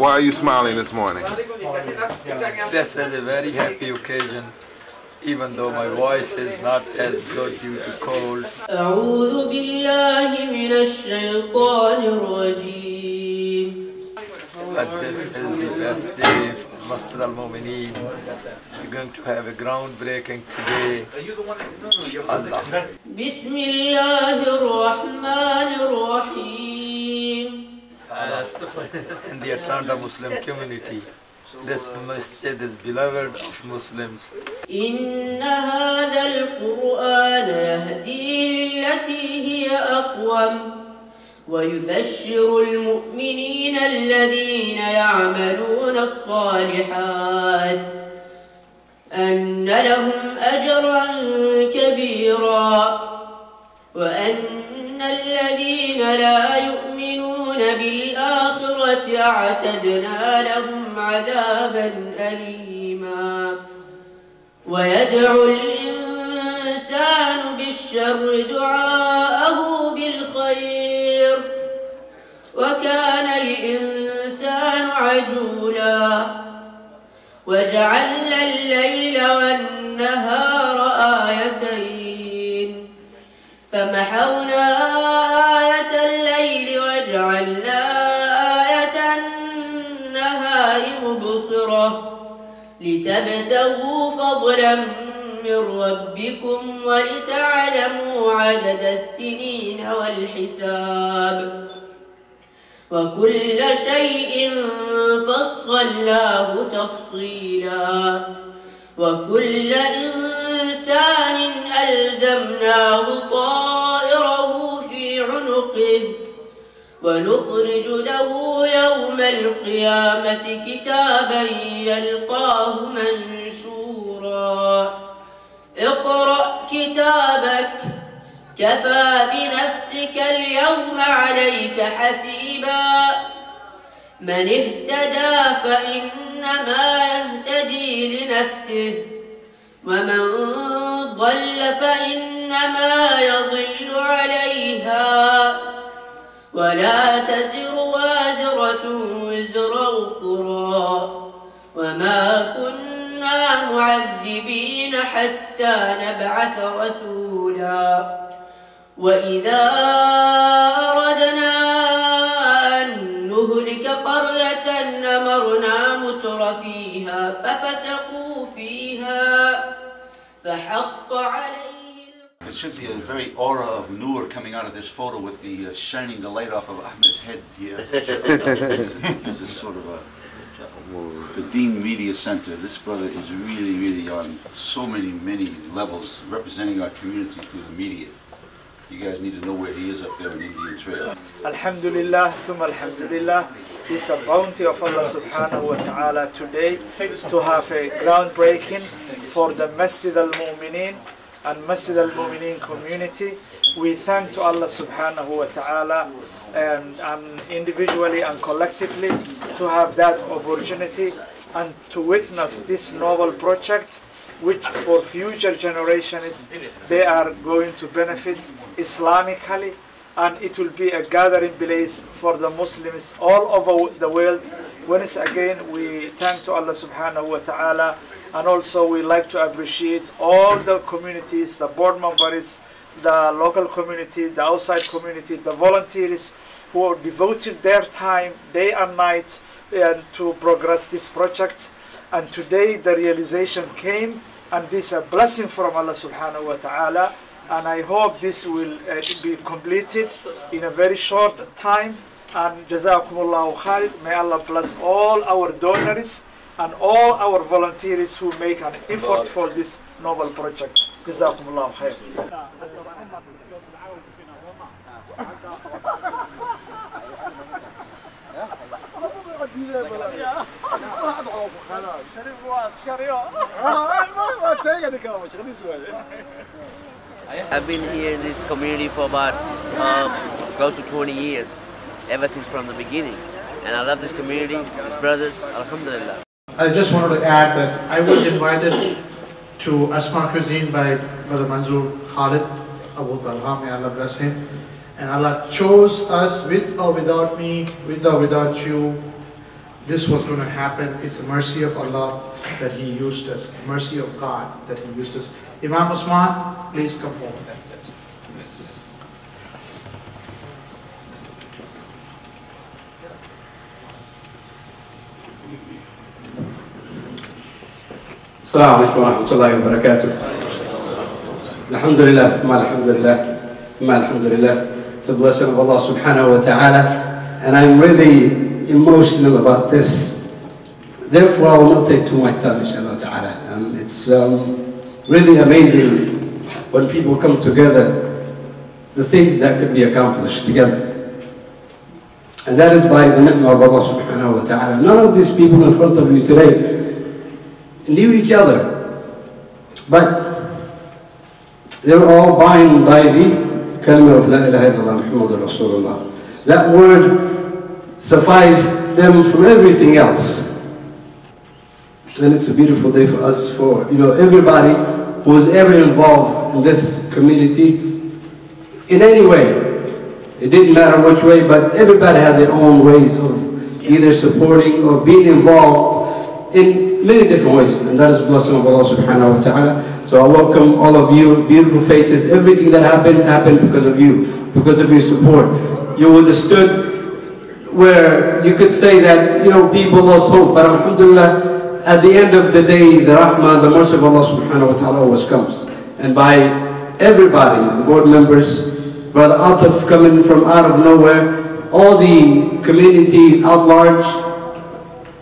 Why are you smiling this morning? This is a very happy occasion, even though my voice is not as good due to cold. أعوذ بالله من الشيطان الرجيم. But this is the best day for Masjid al-Momineen. We're going to have a groundbreaking today. Allah. بسم الله الرحمن الرحيم. In the Atlanta Muslim community, this masjid is beloved of Muslims. إن هذا القرآن يهدي للتي هي أقوم ويبشر المؤمنين الذين يعملون الصالحات أن لهم أجرا كبيرا وأن الذين لا يؤمنون بالآخرة أعتدنا لهم عذابا أليما. ويدعو الإنسان بالشر دعاءه بالخير وكان الإنسان عجولا. وجعلنا الليل والنهار آيتين فمحونا آية الليل وجعلنا آية النهار مبصرة لتبتغوا فضلا من ربكم ولتعلموا عدد السنين والحساب وكل شيء فصلناه تفصيلا. وكل إنسان ألزمناه طائره في عنقه ونخرج له يوم القيامة كتابا يلقاه منشورا. اقرأ كتابك كفى بنفسك اليوم عليك حسيبا. من اهتدى فإنما يهتدي لنفسه ومن ضل فإنما يضل عليها ولا تزر وازرة وزر أخرى وما كنا معذبين حتى نبعث رسولا. وإذا أردنا أن نهلك قرية أمرنا متر فيها ففسقوا فيها فحق عليه. There should be a very aura of nur coming out of this photo with the shining the light off of Ahmed's head here. This is sort of the Deen Media Center. This brother is really on so many levels representing our community through the media. You guys need to know where he is up there in Indian Trail. Alhamdulillah, thumma alhamdulillah. It's a bounty of Allah subhanahu wa ta'ala today to have a groundbreaking for the Masjid al-Momineen and Masjid al-Momineen community. We thank to Allah subhanahu wa ta'ala and individually and collectively to have that opportunity and to witness this noble project which for future generations they are going to benefit Islamically, and it will be a gathering place for the Muslims all over the world. Once again, we thank to Allah subhanahu wa ta'ala, and also we like to appreciate all the communities, the board members, the local community, the outside community, the volunteers who devoted their time day and night to progress this project. And today the realization came, and this is a blessing from Allah subhanahu wa ta'ala. And I hope this will be completed in a very short time. And Jazakumullahu khair. May Allah bless all our donors and all our volunteers who make an effort for this noble project. Jazakumullahu khair. I've been here in this community for about close to 20 years, ever since from the beginning. And I love this community, these brothers, alhamdulillah. I just wanted to add that I was invited to Asma Cuisine by Brother Manzoor Khalid Abu Talha, may Allah bless him. And Allah chose us with or without me, with or without you, this was going to happen. It's the mercy of Allah that He used us, the mercy of God that He used us. Imam Usman, please come forward. السلام عليكم ورحمة الله وبركاته. الحمد لله ثم الحمد لله ثم الحمد لله. It's a blessing of Allah subhanahu wa ta'ala, and I'm really emotional about this. Therefore, I will not take too much time, inshallah ta'ala. It's really amazing when people come together, the things that could be accomplished together. And that is by the ni'mah of Allah subhanahu wa ta'ala. None of these people in front of you today knew each other, but they were all bound by the kalima of La ilaha illallah Muhammadur Rasulullah. That word sufficed them from everything else. And it's a beautiful day for us, for everybody who was ever involved in this community in any way. It didn't matter which way, but everybody had their own ways of either supporting or being involved in many different ways, and that is the blessing of Allah subhanahu wa ta'ala. So I welcome all of you, beautiful faces. Everything that happened because of you, because of your support. You understood where you could say that people lost hope, but alhamdulillah, at the end of the day, the rahmah, the mercy of Allah subhanahu wa ta'ala always comes. And by everybody, the board members, Brother Ataf coming from out of nowhere, all the communities at large,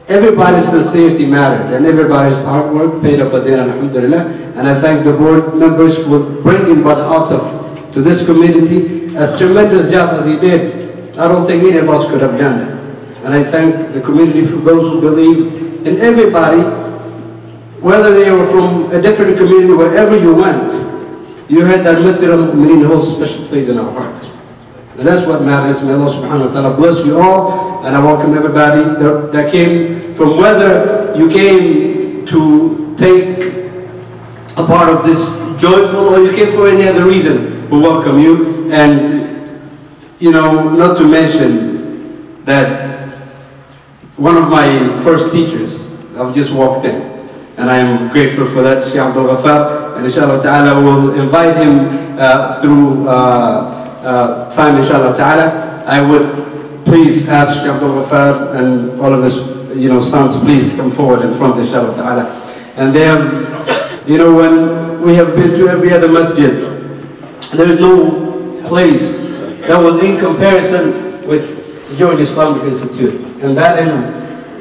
everybody's sincerity mattered, and everybody's hard work paid off at the end, alhamdulillah. And I thank the board members for bringing Brother Ataf to this community. As tremendous job as he did, I don't think any of us could have done that. And I thank the community for those who believe in everybody, whether they were from a different community, wherever you went, you heard that Masjid al-Momineen holds special place in our heart. And that's what matters. May Allah subhanahu wa ta'ala bless you all, and I welcome everybody that came, from whether you came to take a part of this joyful or you came for any other reason. We welcome you, and not to mention that one of my first teachers, I've just walked in, and I am grateful for that, Shaykh Abdul Ghaffar, and inshallah ta'ala we'll invite him through time, inshallah ta'ala. I would please ask Shaykh Abdul Ghaffar and all of his sons, please come forward in front, inshallah ta'ala. And they have, when we have been to every other masjid, there is no place that was in comparison with Georgia Islamic Institute. And that is,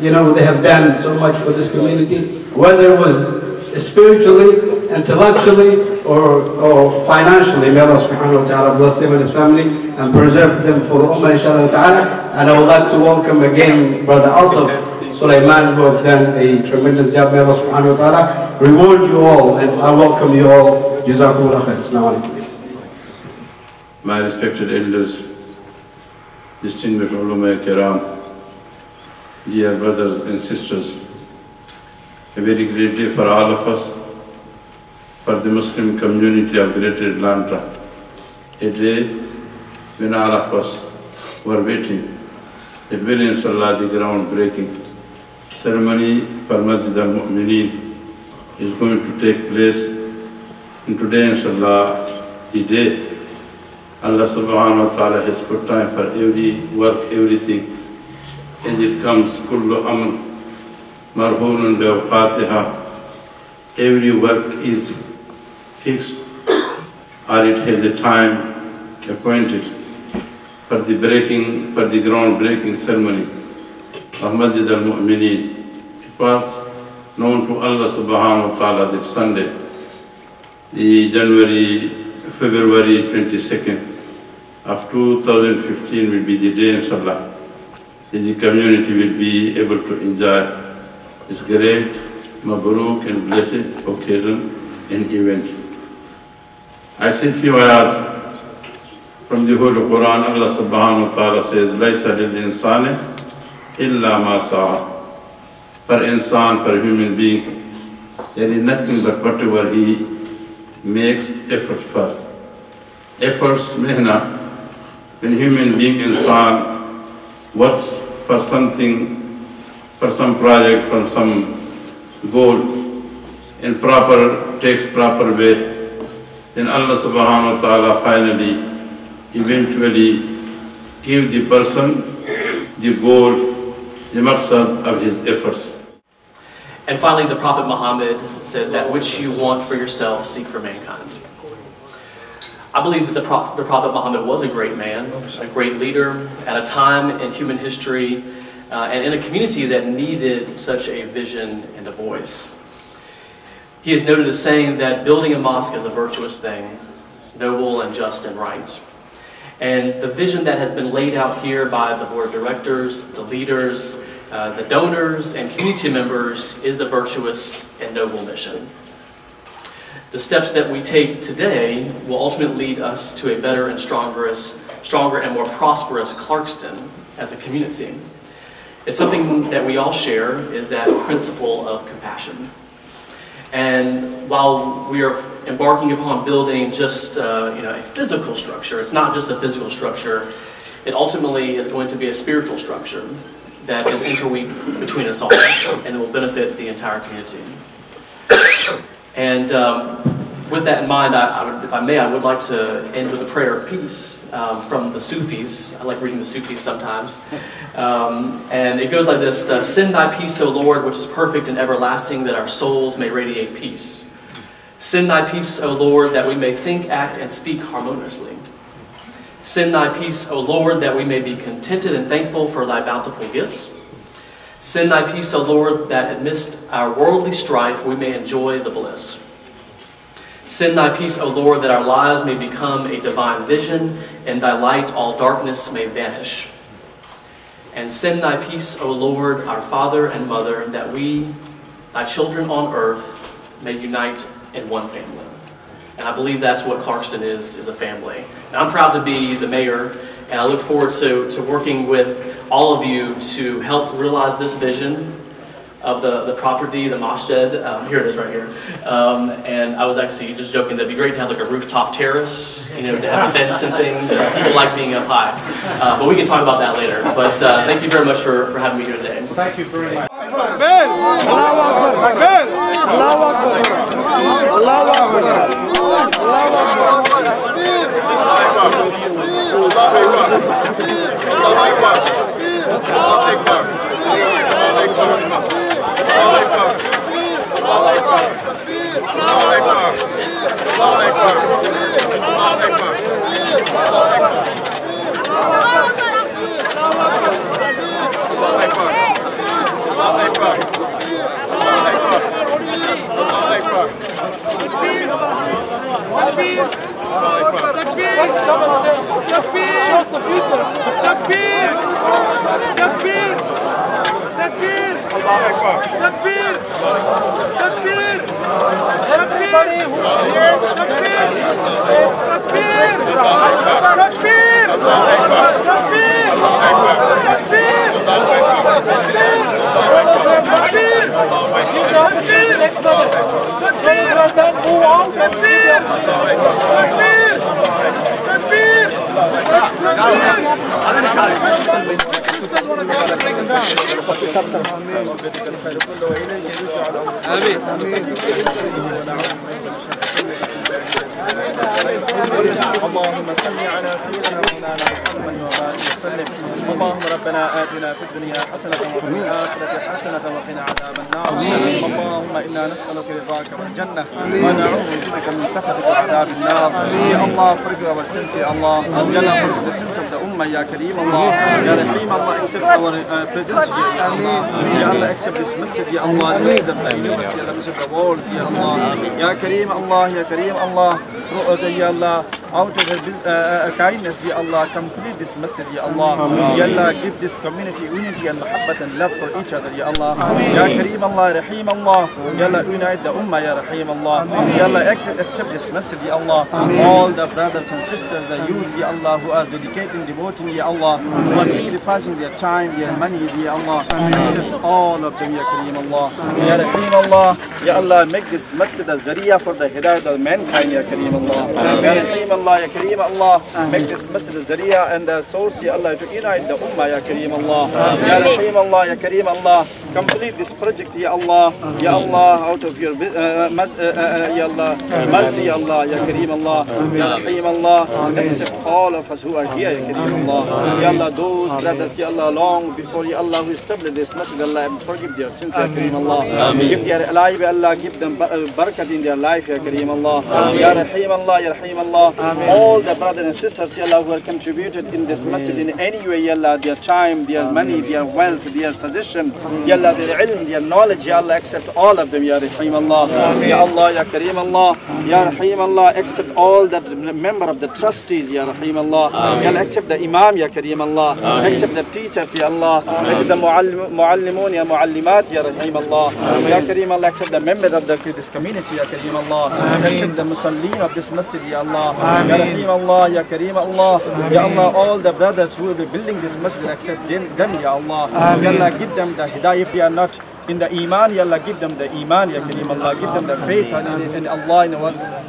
they have done so much for this community, whether it was spiritually, intellectually, or financially. May Allah subhanahu wa ta'ala bless him and his family and preserve them for the ummah, inshallah ta'ala. And I would like to welcome again Brother Altaf Sulaiman, who have done a tremendous job. May Allah subhanahu wa ta'ala reward you all, and I welcome you all. Jazakumullah khair. Assalamu alaikum. My respected elders, distinguished ulama kiram, dear brothers and sisters, a very great day for all of us, for the Muslim community of Greater Atlanta. A day when all of us were waiting that will, inshallah, the groundbreaking ceremony for Masjid al-Momineen is going to take place. And today, inshallah, the day Allah subhanahu wa ta'ala has put time for every work, everything. As it comes, kullu amal marhunun bi Fatiha. Every work is fixed, or it has a time appointed for the groundbreaking ceremony of Masjid al-Momineen. It was known to Allah subhanahu wa ta'ala that Sunday, the February 22nd of 2015 will be the day, inshallah, that the community will be able to enjoy this great, mabruk and blessed occasion and event. I said few ayat from the Holy Quran. Allah subhanahu wa ta'ala says, "Laysa lil-insani illa ma sa'a." For insan, for human being, there is nothing but whatever he makes effort for. Efforts, mehna, when human being insan works for something for some project, from some goal, takes proper way, then Allah subhanahu wa ta'ala finally, eventually give the person the goal, the maqsad of his efforts. And finally, the Prophet Muhammad said, that which you want for yourself, seek for mankind. I believe that the Prophet Muhammad was a great man, a great leader, at a time in human history and in a community that needed such a vision and a voice. He is noted as saying that building a mosque is a virtuous thing. It's noble and just and right. And the vision that has been laid out here by the board of directors, the leaders, the donors, and community members is a virtuous and noble mission. The steps that we take today will ultimately lead us to a better and stronger and more prosperous Clarkston as a community. It's something that we all share, is that principle of compassion. And while we are embarking upon building just a physical structure, it's not just a physical structure, it ultimately is going to be a spiritual structure that is interweaved between us all and will benefit the entire community. And with that in mind, if I may, I would like to end with a prayer of peace from the Sufis. I like reading the Sufis sometimes. And it goes like this: send thy peace, O Lord, which is perfect and everlasting, that our souls may radiate peace. Send thy peace, O Lord, that we may think, act, and speak harmoniously. Send thy peace, O Lord, that we may be contented and thankful for thy bountiful gifts. Send thy peace, O Lord, that amidst our worldly strife we may enjoy the bliss. Send thy peace, O Lord, that our lives may become a divine vision, and thy light all darkness may vanish. And send thy peace, O Lord, our Father and Mother, that we, thy children on earth, may unite in one family. And I believe that's what Clarkston is a family. And I'm proud to be the mayor, and I look forward to working with all of you to help realize this vision of the property, the masjid. Here it is right here. And I was actually just joking that it'd be great to have like a rooftop terrace, to have events and things. People like being up high. But we can talk about that later. But thank you very much for having me here today. Thank you very much. اللهم صل على سيدنا مولانا محمد وبارك وسلم. اللهم ربنا آتنا في الدنيا حسنة وفي الآخرة حسنة وقنا عذاب النار. اللهم إنا نسألك رضاك والجنة ونعوذ بك من سخطك وعذاب النار. يا الله forgive our sins, Ya Allah. Ya Allah, forgive the sins of the Ummah, Ya Kareem Allah. Ya Rahim Allah, accept our presence, Ya Allah. Ya Allah, accept this masjid, Ya Allah, the masjid of the university, the masjid of the world, Ya Allah. Ya Kareem Allah, Ya Kareem Allah. Ya Allah, out of his kindness, Ya Allah, complete this masjid, Ya Allah. Ya Allah, give this community unity and muhabbat and love for each other, Ya Allah. Ya Kareem Allah, Rahim Allah. Ya Allah, unite the Ummah, Ya Rahim Allah. Ya Allah, accept this masjid, Ya Allah. All the brothers and sisters, the youth, Ya Allah, who are dedicating, devoting, Ya Allah, who are sacrificing their time, their money, Ya Allah. Accept all of them, Ya Kareem Allah. Ya Rahim Allah. Ya Allah, make this masjid a zariya for the hidayat of mankind, Ya Kareem Allah. Ya Rahim Allah, Ya Kareem Allah. Make this masjid a zariya and a source, Ya Allah, to unite the Ummah, Ya Kareem Allah. Ya Rahim Allah, Ya Kareem Allah. complete this project, Ya Allah. Ya Allah, out of your Ya Allah, mercy, Ya Allah, Ya Kareem Allah, Ya Rahim Allah, accept all of us who are here, Ya Kareem Allah. Ya Allah, those brothers, Ya Allah, long before Ya Allah who established this masjid, Allah, and forgive their sins, Ya Kareem Allah. If they are alive, Ya Allah, give them barakat in their life, Ya Kareem Allah. Ya Rahim Allah, Ya Rahim Allah. All the brothers and sisters, Ya Allah, who are contributed in this masjid in any way, Ya Allah, their time, their money, their wealth, their suggestion, Ya Allah, their ilm, their knowledge, Ya Allah, accept all of them, Ya Rahim Allah. Ya Allah, Ya Kareem Allah, Ya Rahim Allah, accept all the member of the trustees, Ya Rahim Allah. Ya Allah, accept the Imam, Ya Kareem Allah. Accept the teachers, Ya Allah. Accept the muallimun, Ya muallimat, Ya Rahim Allah. Ya Kareem Allah, accept the members of this community, Ya Kareem Allah. Accept the Musallin of this masjid, Ya Allah. Ya Rahim Allah, Ya Kareem Allah. Ya Allah, all the brothers who will be building this masjid, accept them, Ya Allah. Ya Allah, give them the hidayah if they are not in the iman, Ya Allah, give them the iman, Ya Kareem Allah, give them the faith in Allah,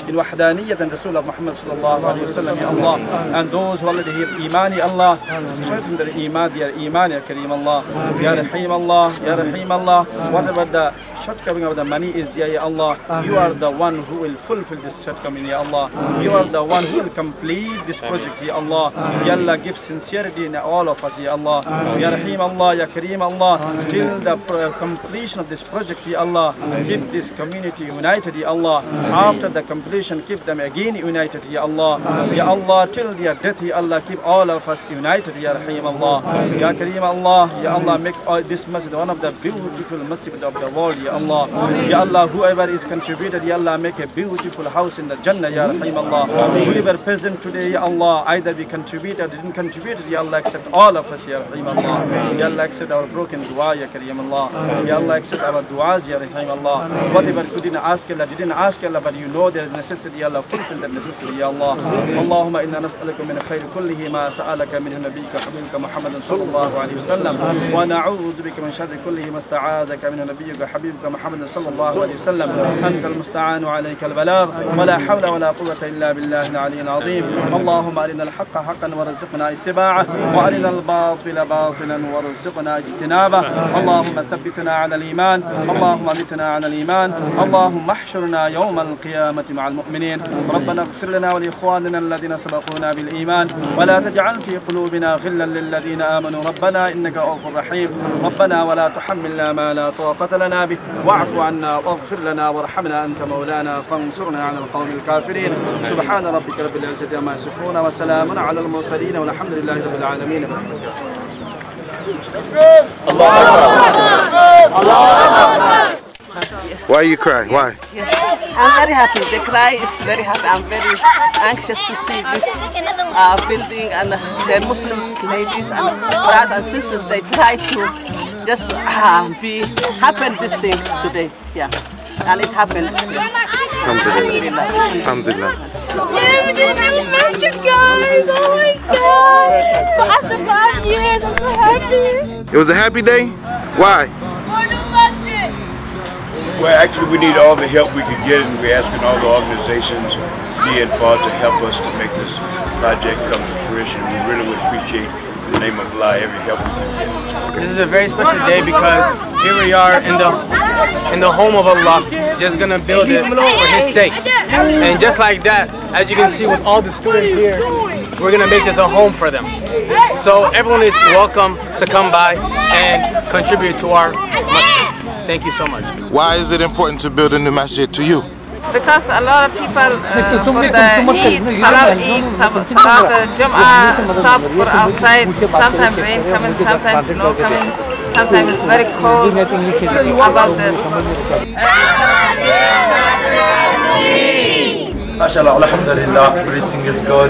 in wahdaniyat and Rasul of Muhammad sallallahu alayhi wa sallam, Ya Allah. And those who already have iman, Ya Allah, strengthen their iman, Ya Kareem Allah. Ya Rahim Allah, Ya Rahim Allah, whatever the shortcoming of the money is there, Ya Allah, you are the one who will fulfill this shortcoming, Ya Allah. You are the one who will complete this project, Ya Allah. Ya Allah, give sincerity in all of us, Ya Allah. Ya Rahim Allah, Ya Kareem Allah, till the completion of this project, Ya Allah, keep this community united, Ya Allah. After the completion, keep them again united, Ya Allah. Ya Allah, till their death, Ya Allah, keep all of us united, Ya Rahim Allah. Ya Kareem Allah, Ya Allah, make this masjid one of the beautiful masjid of the world, Ya Allah. Ya Allah, whoever is contributed, Ya Allah, make a beautiful house in the Jannah, Ya Rahim Allah. Whoever present today, Ya Allah, either we contribute or didn't contribute, Ya Allah, accept all of us, Ya Rahim Allah. Ya Allah, accept our broken dua, Ya Kareem Allah. Ya Allah, accept our duas, Ya Rahim Allah. Whatever couldn't ask Allah, didn't ask Allah, but you know there is necessity, Ya Allah, fulfill that necessity, Ya Allah. Allahumma inna nas'aluka min khayri kullihi ma sa'alaka min nabiyyika habibika Muhammadin sallallahu alayhi wa sallam. Wa na'udhu bika min sharri kullihi ma sta'adaka min nabiyyika habibika Muhammadin sallallahu alayhi wa sallam. Anta al-musta'an wa alayka al-balagh. Wa la hawla wa la quwwata illa billahi al-'ali al-'azim. Allahumma arina al-haqqa haqqan warzuqna ittiba'ahu wa arina al-batila batilan warzuqna ijtinabah. Allahumma thabbitna 'ala al-iman. Allahumma mitna 'ala al-iman. Allahumma ahshurna yawm al-qiyamati ma'a al-mu'minin. ربنا اغفر لنا ولإخواننا الذين سبقونا بالإيمان ولا تجعل في قلوبنا غلا للذين آمنوا ربنا إنك رؤوف رحيم. ربنا ولا تحملنا ما لا طاقة لنا به واعف عنا واغفر لنا وارحمنا أنت مولانا فانصرنا على القوم الكافرين. سبحان ربك رب العزة عما يصفون وسلام على المرسلين والحمد لله رب العالمين. Why are you crying? Why? Yes. I'm very happy. The cry is very happy. I'm very anxious to see this building, and the Muslim ladies and brothers and sisters, they try to just be happen this thing today. Yeah. And it happened. Alhamdulillah. Alhamdulillah. Yeah, we did a magic, guys! Oh my God! After 5 years, I'm so happy. It was a happy day? Why? Well, actually, we need all the help we could get, and we're asking all the organizations be involved to help us to make this project come to fruition. We really would appreciate, in the name of Allah, every help we can get. This is a very special day because here we are in the home of Allah, just gonna build it for His sake. And just like that, as you can see with all the students here, we're gonna make this a home for them. So everyone is welcome to come by and contribute to our masjid. Thank you so much. Why is it important to build a new masjid to you? Because a lot of people for the Eid, Salat Eid, Salat Jum'ah stop for outside. Sometimes rain coming, sometimes snow coming, sometimes it's very cold about this. MashaAllah, alhamdulillah, everything is good.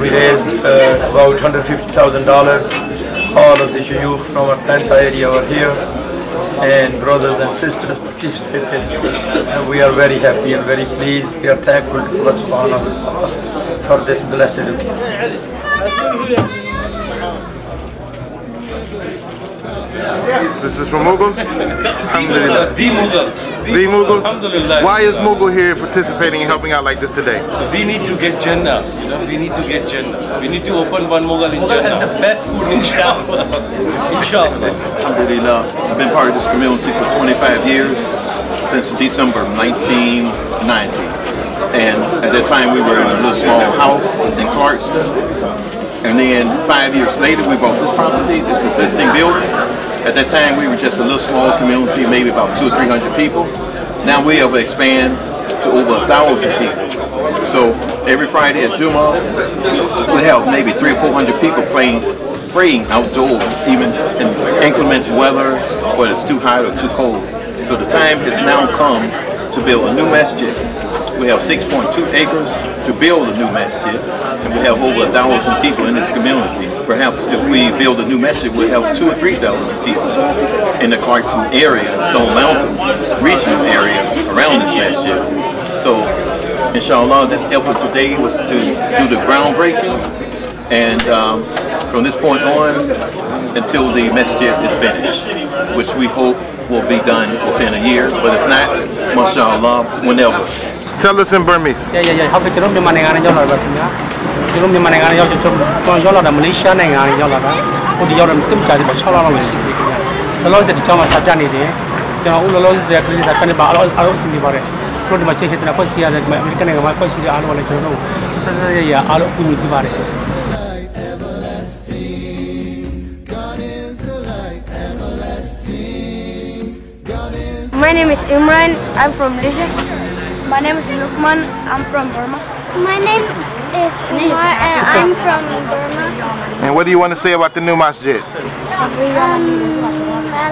We raised about $150,000. All of the shuyukh from Atlanta area are here, and brothers and sisters participated, and we are very happy and very pleased. We are thankful to Allah subhanahu wa ta'ala for this blessed occasion. This is from Mughals? Alhamdulillah. The Mughals. The Mughals? Alhamdulillah. Why is Mughal here participating and helping out like this today? So we need to get Jannah, you know, we need to get Jannah. We need to open one Mughal in Jannah. Mughal has the best food in Jannah. Inshallah. Alhamdulillah. I've been part of this community for 25 years, since December 1990. And at that time we were in a little small house in Clarkston. And then 5 years later we bought this property, this existing building. At that time we were just a little small community, maybe about 200 or 300 people. Now we have expanded to over 1,000 people. So every Friday at Jummah we have maybe 300 or 400 people praying outdoors, even in inclement weather, whether it's too hot or too cold. So the time has now come to build a new masjid. We have 6.2 acres to build a new masjid, and we have over 1,000 people in this community. Perhaps if we build a new masjid, we'll have 2,000 or 3,000 people in the Clarkston area, Stone Mountain regional area around this masjid. So, inshallah, this effort today was to do the groundbreaking, and from this point on until the masjid is finished, which we hope will be done within a year, but if not, mashallah, whenever. Tell us in Burmese. How can you money on your level? You don't money on your control of the Malaysia and your level. Would you have them carry the Chola? The laws that Thomas have done it, all the laws that are kind of allows in the body. Pretty much hit the Aposia that my American and my Aposia are all to know. This is a all of the body. My name is Imran, I'm from Malaysia. My name is Lukman, I'm from Burma. My name is Umar and I'm from Burma. And what do you want to say about the new masjid? I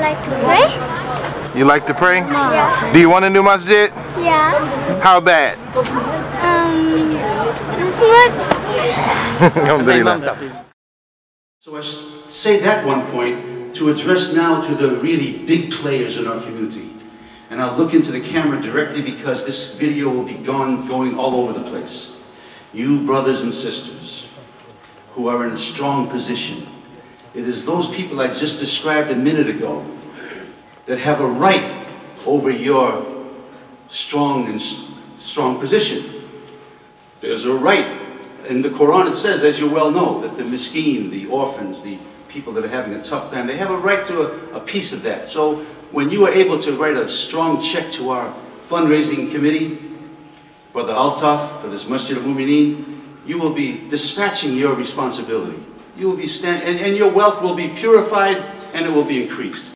like to pray. You like to pray? Yeah. Do you want a new masjid? Yeah. How bad? This much. Alhamdulillah. So I say that one point to address now to the really big players in our community. And I'll look into the camera directly because this video will be going all over the place. You brothers and sisters who are in a strong position, it is those people I just described a minute ago that have a right over your strong position. There's a right. In the Quran it says, as you well know, that the miskeen, the orphans, the people that are having a tough time, they have a right to a piece of that. So when you are able to write a strong check to our fundraising committee, Brother Altaf, for this Masjid of Momineen, you will be dispatching your responsibility. You will be and your wealth will be purified and it will be increased.